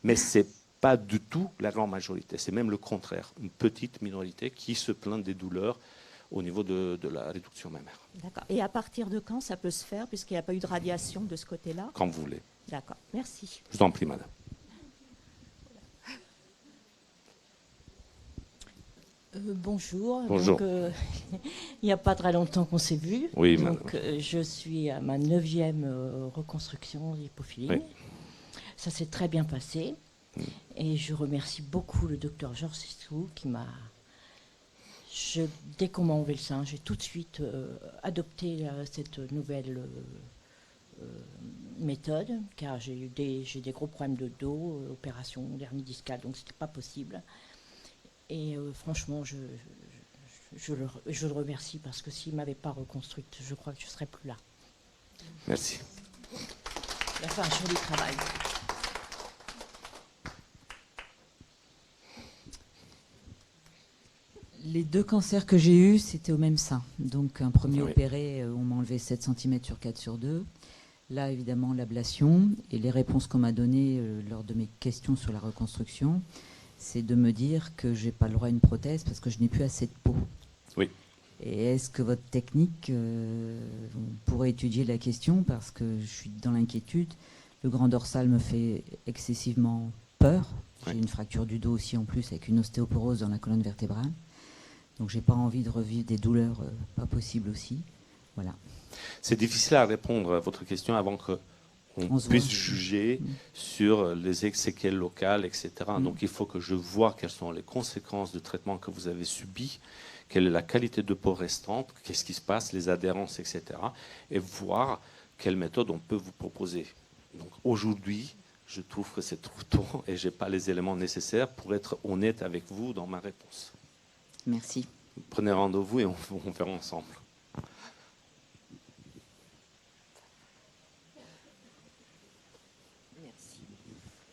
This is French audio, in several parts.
Mais ce n'est pas du tout la grande majorité. C'est même le contraire. Une petite minorité qui se plaint des douleurs au niveau de la réduction mammaire. D'accord. Et à partir de quand ça peut se faire, puisqu'il n'y a pas eu de radiation de ce côté-là? Quand vous voulez. D'accord. Merci. Je vous en prie, madame. Bonjour. Bonjour. Donc, il n'y a pas très longtemps qu'on s'est vus. Oui, donc, je suis à ma 9e reconstruction d'hypophilie. Oui. Ça s'est très bien passé. Et je remercie beaucoup le docteur Georges Sissou qui m'a... Dès qu'on m'a enlevé le sein, j'ai tout de suite adopté cette nouvelle méthode, car j'ai des gros problèmes de dos, opération d'hernie discale, donc c'était pas possible. Et franchement, je le remercie parce que s'il ne m'avait pas reconstruite, je crois que je ne serais plus là. Merci. Il a fait un joli travail. Les 2 cancers que j'ai eus, c'était au même sein. Donc un premier opéré, on m'a enlevé 7 cm sur 4/2. Là, évidemment, l'ablation. Et les réponses qu'on m'a données lors de mes questions sur la reconstruction, c'est de me dire que je n'ai pas le droit à une prothèse parce que je n'ai plus assez de peau. Oui. Et est-ce que votre technique, on pourrait étudier la question parce que je suis dans l'inquiétude. Le grand dorsal me fait excessivement peur. J'ai une fracture du dos aussi en plus avec une ostéoporose dans la colonne vertébrale. Donc j'ai pas envie de revivre des douleurs pas possibles aussi. Voilà. C'est difficile à répondre à votre question avant qu'on puisse juger sur les séquelles locales, etc. Donc il faut que je vois quelles sont les conséquences du traitement que vous avez subi, quelle est la qualité de peau restante, qu'est-ce qui se passe, les adhérences, etc. Et voir quelle méthode on peut vous proposer. Donc aujourd'hui, je trouve que c'est trop tôt et je n'ai pas les éléments nécessaires pour être honnête avec vous dans ma réponse. Merci. Prenez rendez-vous et on verra ensemble. Merci.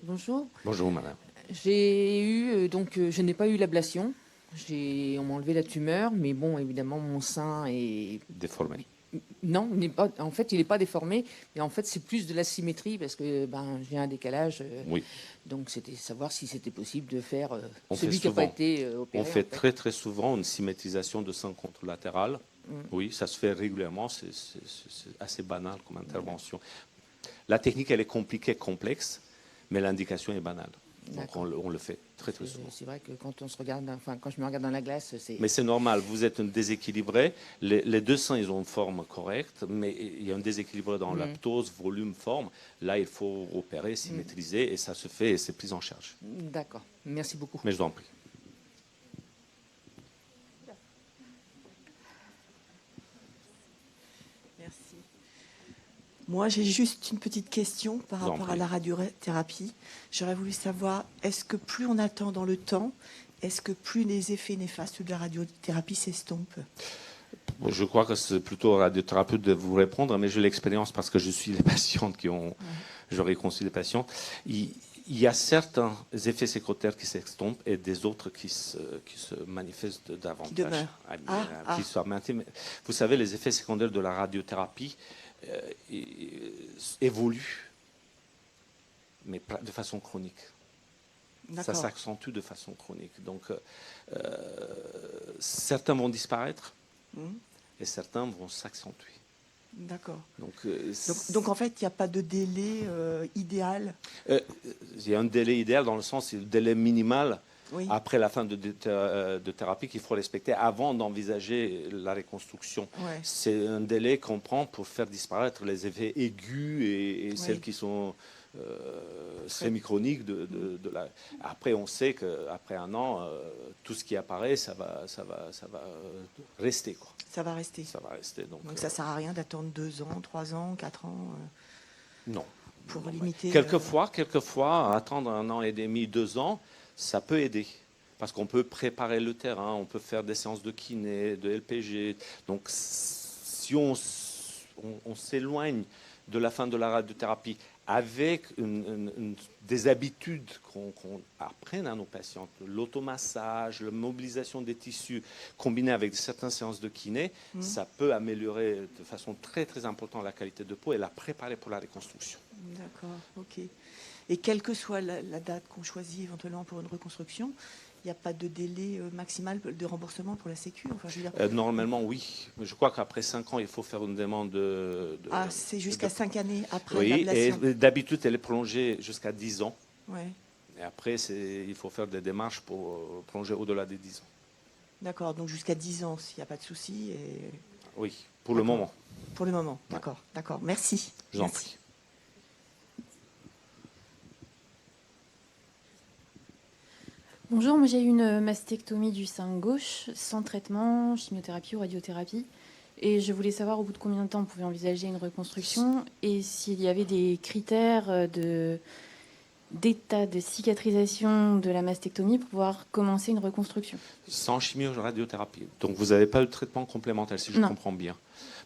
Bonjour. Bonjour, madame. Je n'ai pas eu l'ablation. On m'a enlevé la tumeur, mais bon, évidemment, mon sein est déformé. Non, en fait, il n'est pas déformé, mais en fait, c'est plus de la symétrie parce que j'ai un décalage. Oui. Donc, c'était savoir si c'était possible de faire on celui qui n'a pas été opéré. On fait très, très souvent une symétrisation de sein contralatéral. Oui, ça se fait régulièrement. C'est assez banal comme intervention. La technique, elle est compliquée, complexe, mais l'indication est banale. Donc, on le fait très, très souvent. C'est vrai que quand on se regarde, quand je me regarde dans la glace, c'est... Mais c'est normal, vous êtes un déséquilibré. Les 2 seins, ils ont une forme correcte, mais il y a un déséquilibre dans la ptose, volume, forme. Là, il faut opérer, symétriser, et ça se fait, et c'est pris en charge. D'accord. Merci beaucoup. Mais je vous en prie. Merci. Moi, j'ai juste une petite question par rapport à la radiothérapie. J'aurais voulu savoir, est-ce que plus on attend dans le temps, est-ce que plus les effets néfastes de la radiothérapie s'estompent? Je crois que c'est plutôt au radiothérapeute de vous répondre, mais j'ai l'expérience parce que je suis les patientes qui ont... Je réconcilie les patients. Il y a certains effets sécrétaires qui s'estompent et des autres qui se manifestent davantage. Qui sont maintenus. Vous savez, les effets secondaires de la radiothérapie évoluent, mais de façon chronique. Ça s'accentue de façon chronique. Donc, certains vont disparaître et certains vont s'accentuer. D'accord. Donc, en fait, il n'y a pas de délai idéal. Il y a un délai idéal dans le sens, c'est le délai minimal après la fin de thérapie qu'il faut respecter avant d'envisager la reconstruction. C'est un délai qu'on prend pour faire disparaître les effets aigus et celles qui sont semi-chroniques. Après, on sait qu'après 1 an, tout ce qui apparaît, ça va rester, quoi. Ça va rester. Ça va rester. Donc ça ne sert à rien d'attendre 2 ans, 3 ans, 4 ans Non. Pour limiter... Quelquefois, attendre 1 an et demi, 2 ans, ça peut aider. Parce qu'on peut préparer le terrain, on peut faire des séances de kiné, de LPG. Donc, si on s'éloigne de la fin de la radiothérapie avec des habitudes qu'on apprenne à nos patients, l'automassage, la mobilisation des tissus, combiné avec certaines séances de kiné, ça peut améliorer de façon très très importante la qualité de peau et la préparer pour la reconstruction. D'accord, ok. Et quelle que soit la date qu'on choisit éventuellement pour une reconstruction, il n'y a pas de délai maximal de remboursement pour la Sécu. Enfin, je veux dire... Normalement, oui. Je crois qu'après 5 ans, il faut faire une demande Ah, c'est jusqu'à 5 années après oui, l'ablation. et d'habitude, elle est prolongée jusqu'à 10 ans. Ouais. Et après, il faut faire des démarches pour prolonger au-delà des 10 ans. D'accord, donc jusqu'à 10 ans, s'il n'y a pas de souci. Et... Oui, pour le moment. Pour le moment, d'accord, d'accord. Merci. Je vous en prie. Bonjour, moi j'ai eu une mastectomie du sein gauche, sans traitement, chimiothérapie ou radiothérapie. Et je voulais savoir au bout de combien de temps on pouvait envisager une reconstruction et s'il y avait des critères d'état de cicatrisation de la mastectomie pour pouvoir commencer une reconstruction. Sans chimio-radiothérapie. Donc vous n'avez pas eu de traitement complémentaire, si je comprends bien.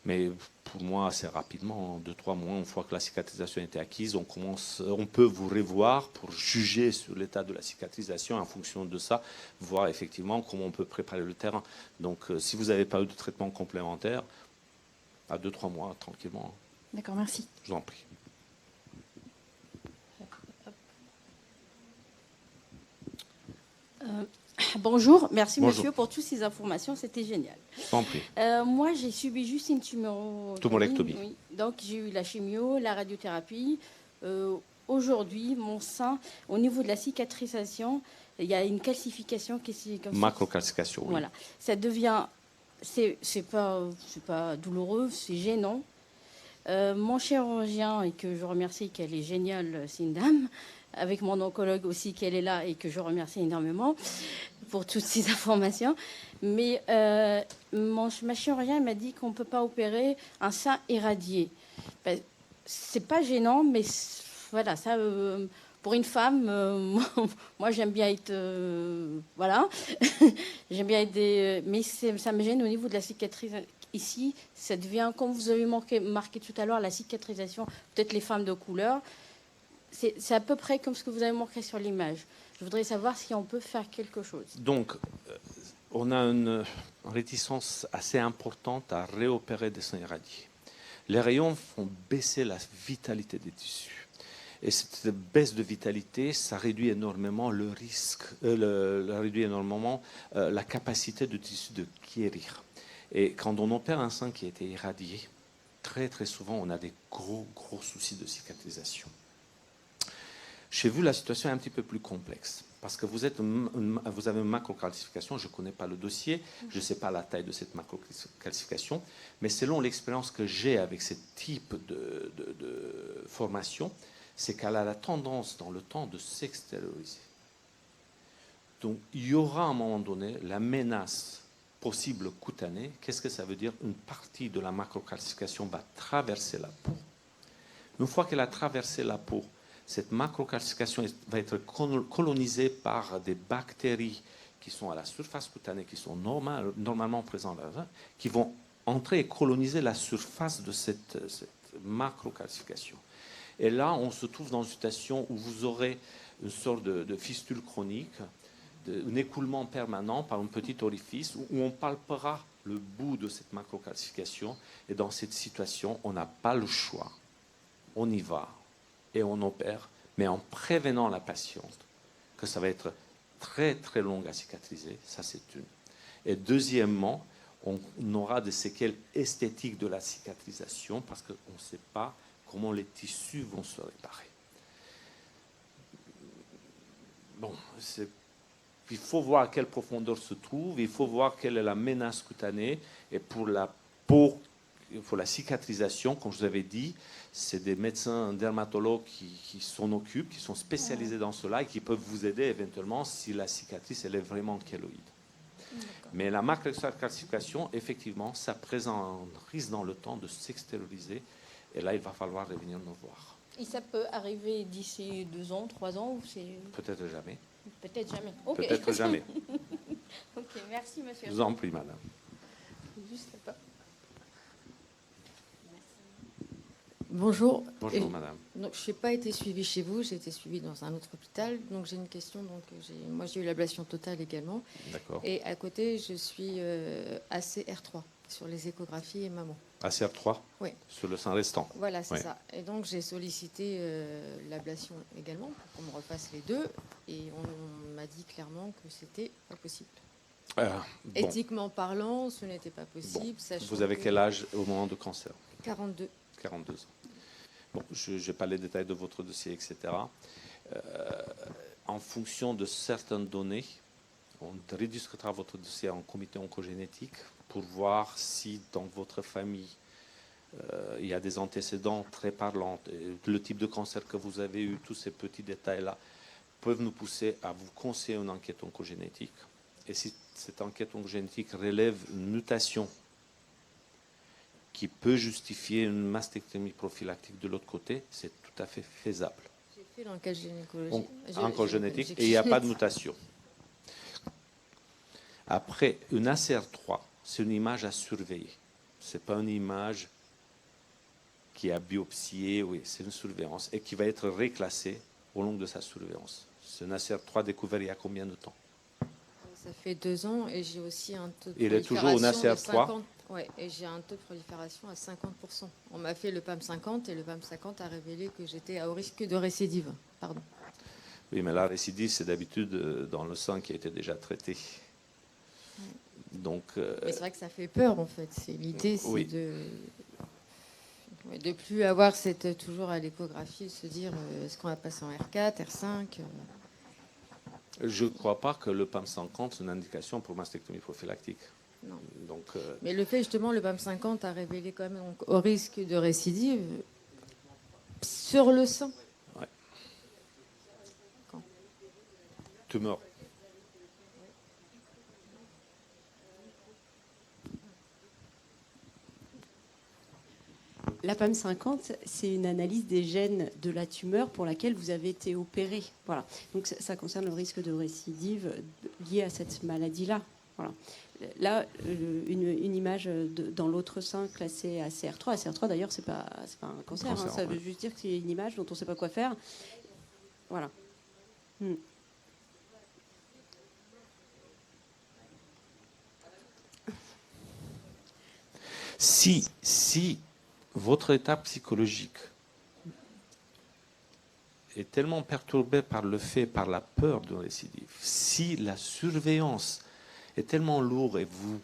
Mais pour moi, assez rapidement, en 2-3 mois, une fois que la cicatrisation a été acquise, on peut vous revoir pour juger sur l'état de la cicatrisation. En fonction de ça, voir effectivement comment on peut préparer le terrain. Donc si vous n'avez pas eu de traitement complémentaire, à 2-3 mois, tranquillement. D'accord, merci. Je vous en prie. Bonjour, merci Bonjour. monsieur pour toutes ces informations, c'était génial. Je vous en prie. Moi, j'ai subi juste une tumorectomie. Oui. Donc, j'ai eu la chimio, la radiothérapie. Aujourd'hui, mon sein, au niveau de la cicatrisation, il y a une calcification qui est comme ça. Macrocalcification, oui. Voilà. Ça devient... C'est pas douloureux, c'est gênant. Mon chirurgien, et que je remercie, qu'elle est géniale, c'est une dame, avec mon oncologue aussi, qu'elle est là, et que je remercie énormément pour toutes ces informations. Mais ma chirurgien m'a dit qu'on ne peut pas opérer un sein irradié. Ben, c'est pas gênant, mais voilà, ça... pour une femme, moi j'aime bien être... voilà. J'aime bien être mais ça me gêne au niveau de la cicatrisation. Ici, ça devient, comme vous avez marqué tout à l'heure, la cicatrisation, peut-être les femmes de couleur. C'est à peu près comme ce que vous avez marqué sur l'image. Je voudrais savoir si on peut faire quelque chose. Donc, on a une réticence assez importante à réopérer des seins irradiés. Les rayons font baisser la vitalité des tissus. Et cette baisse de vitalité, ça réduit énormément le risque, réduit énormément la capacité du tissu de guérir. Et quand on opère un sein qui a été irradié, très très souvent, on a des gros soucis de cicatrisation. Chez vous, la situation est un petit peu plus complexe. Parce que vous avez une macrocalcification, je ne connais pas le dossier, je ne sais pas la taille de cette macrocalcification, mais selon l'expérience que j'ai avec ce type de formation, c'est qu'elle a la tendance dans le temps de s'extérioriser. Donc il y aura à un moment donné la menace possible cutanée. Qu'est-ce que ça veut dire? Une partie de la macrocalcification va traverser la peau. Une fois qu'elle a traversé la peau, cette macrocalcification va être colonisée par des bactéries qui sont à la surface cutanée, qui sont normalement présentes là, qui vont entrer et coloniser la surface de cette macrocalcification. Et là, on se trouve dans une situation où vous aurez une sorte de fistule chronique, un écoulement permanent par un petit orifice où on palpera le bout de cette macrocalcification. Et dans cette situation, on n'a pas le choix. On y va et on opère, mais en prévenant la patiente que ça va être très très long à cicatriser. Ça, c'est une. Et deuxièmement, on aura des séquelles esthétiques de la cicatrisation parce qu'on ne sait pas comment les tissus vont se réparer. Bon, il faut voir à quelle profondeur se trouve, il faut voir quelle est la menace cutanée. Et pour la peau, pour la cicatrisation, comme je vous avais dit, c'est des médecins dermatologues qui s'en occupent, qui sont spécialisés dans cela et qui peuvent vous aider éventuellement si la cicatrice elle est vraiment kéloïde. Mais la macrocalcification, effectivement, ça présente un risque dans le temps de s'extérioriser. Et là, il va falloir revenir nous voir. Et ça peut arriver d'ici 2 ans, 3 ans ou c'est... Peut-être jamais. Peut-être jamais. Okay. Peut-être jamais. Ok, merci monsieur. Je vous en prie, madame. Juste là-bas. Bonjour. Bonjour, madame. Donc, je n'ai pas été suivie chez vous, j'ai été suivie dans un autre hôpital. Donc, j'ai une question. Donc, moi, j'ai eu l'ablation totale également. D'accord. Et à côté, je suis ACR3 sur les échographies et maman. ACR3 Oui. sur le sein restant. Voilà, c'est Ouais. ça. Et donc, j'ai sollicité l'ablation également pour qu'on me refasse les deux. Et on m'a dit clairement que c'était pas possible. Bon. Éthiquement parlant, ce n'était pas possible. Bon. Vous avez quel âge au moment du cancer? 42. 42 ans. Bon, je n'ai pas les détails de votre dossier, etc. En fonction de certaines données, on rediscutera votre dossier en comité oncogénétique pour voir si dans votre famille, il y a des antécédents très parlants. Et le type de cancer que vous avez eu, tous ces petits détails-là, peuvent nous pousser à vous conseiller une enquête oncogénétique. Et si cette enquête oncogénétique relève une mutation qui peut justifier une mastectomie prophylactique de l'autre côté, c'est tout à fait faisable. J'ai fait l'enquête gynécologique. Oncogénétique, et il n'y a pas de mutation. Après, une ACR3, c'est une image à surveiller. Ce n'est pas une image qui est biopsiée, oui, c'est une surveillance, et qui va être réclassée au long de sa surveillance. C'est une ACR3 découverte il y a combien de temps? Ça fait 2 ans et j'ai aussi un taux de Il est toujours une ACR3. Oui, et j'ai un taux de prolifération à 50%. On m'a fait le PAM 50 et le PAM 50 a révélé que j'étais à haut risque de récidive. Pardon. Oui, mais la récidive, c'est d'habitude dans le sang qui a été déjà traité. Donc, mais c'est vrai que ça fait peur, en fait. L'idée, c'est oui. de plus avoir toujours à l'échographie, de se dire est-ce qu'on va passer en R4, R5 Je ne crois pas que le PAM 50 soit une indication pour mastectomie prophylactique. Non. Donc, mais le fait, justement, le PAM 50 a révélé quand même au risque de récidive sur le sang. Ouais. Quand? Tumeur. La PAM 50, c'est une analyse des gènes de la tumeur pour laquelle vous avez été opéré. Voilà. Donc ça concerne le risque de récidive lié à cette maladie-là. Voilà. Là, une image dans l'autre sein classée ACR3. ACR3, d'ailleurs, c'est pas un cancer. Ça veut juste dire que c'est une image dont on ne sait pas quoi faire. Voilà. Si votre état psychologique est tellement perturbé par par la peur de récidive, si la surveillance est tellement lourde et vous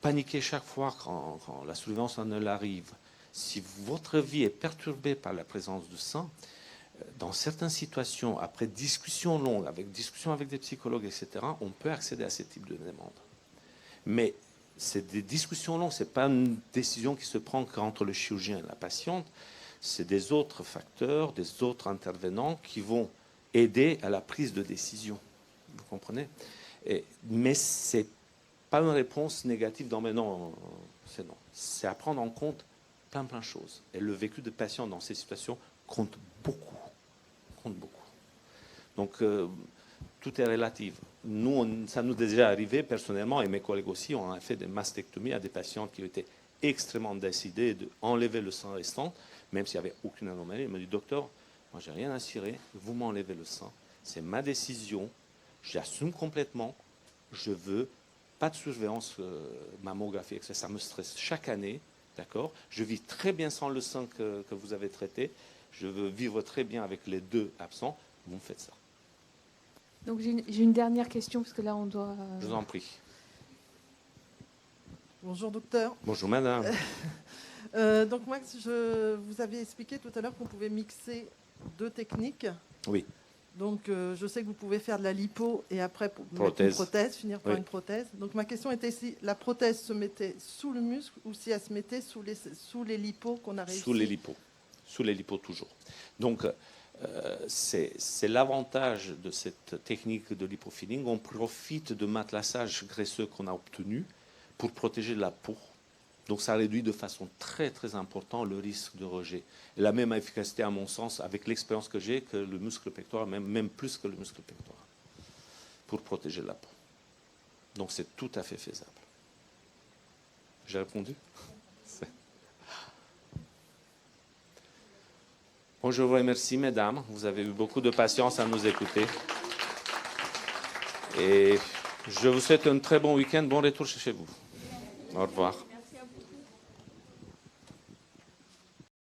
paniquez chaque fois quand la surveillance en elle arrive, si votre vie est perturbée par la présence de sang, dans certaines situations, après discussion longue, discussion avec des psychologues, etc., on peut accéder à ce type de demande. Mais c'est des discussions longues, ce n'est pas une décision qui se prend entre le chirurgien et la patiente, c'est des autres facteurs, des autres intervenants qui vont aider à la prise de décision. Vous comprenez? Mais ce n'est pas une réponse négative dans « mais non, c'est non ». C'est à prendre en compte plein de choses. Et le vécu de patients dans ces situations compte beaucoup. Donc, tout est relatif. Nous, ça nous est déjà arrivé personnellement, et mes collègues aussi, on a fait des mastectomies à des patients qui étaient extrêmement décidés d'enlever le sang restant, même s'il n'y avait aucune anomalie. Il m'a dit, docteur, moi j'ai rien à cirer, vous m'enlevez le sang, c'est ma décision, j'assume complètement, je veux pas de surveillance mammographie, etc. Ça me stresse chaque année, d'accord? Je vis très bien sans le sang que vous avez traité, je veux vivre très bien avec les 2 absents, vous me faites ça. Donc j'ai une dernière question, parce que là on doit... Je vous en prie. Bonjour docteur. Bonjour madame. Donc Max, vous avez expliqué tout à l'heure qu'on pouvait mixer 2 techniques. Oui. Donc je sais que vous pouvez faire de la lipo et après prothèse. Mettre une prothèse, finir par une prothèse. Donc ma question était si la prothèse se mettait sous le muscle ou si elle se mettait sous les lipos qu'on a réussi. Sous les lipos. Sous les lipos toujours. Donc c'est l'avantage de cette technique de lipofilling. On profite de matelassage graisseux qu'on a obtenu pour protéger la peau. Donc ça réduit de façon très très importante le risque de rejet. Et la même efficacité à mon sens, avec l'expérience que j'ai, que le muscle pectoral, même plus que le muscle pectoral, pour protéger la peau. Donc c'est tout à fait faisable. J'ai répondu? Bon, je vous remercie, mesdames. Vous avez eu beaucoup de patience à nous écouter. Et je vous souhaite un très bon week-end. Bon retour chez vous. Au revoir.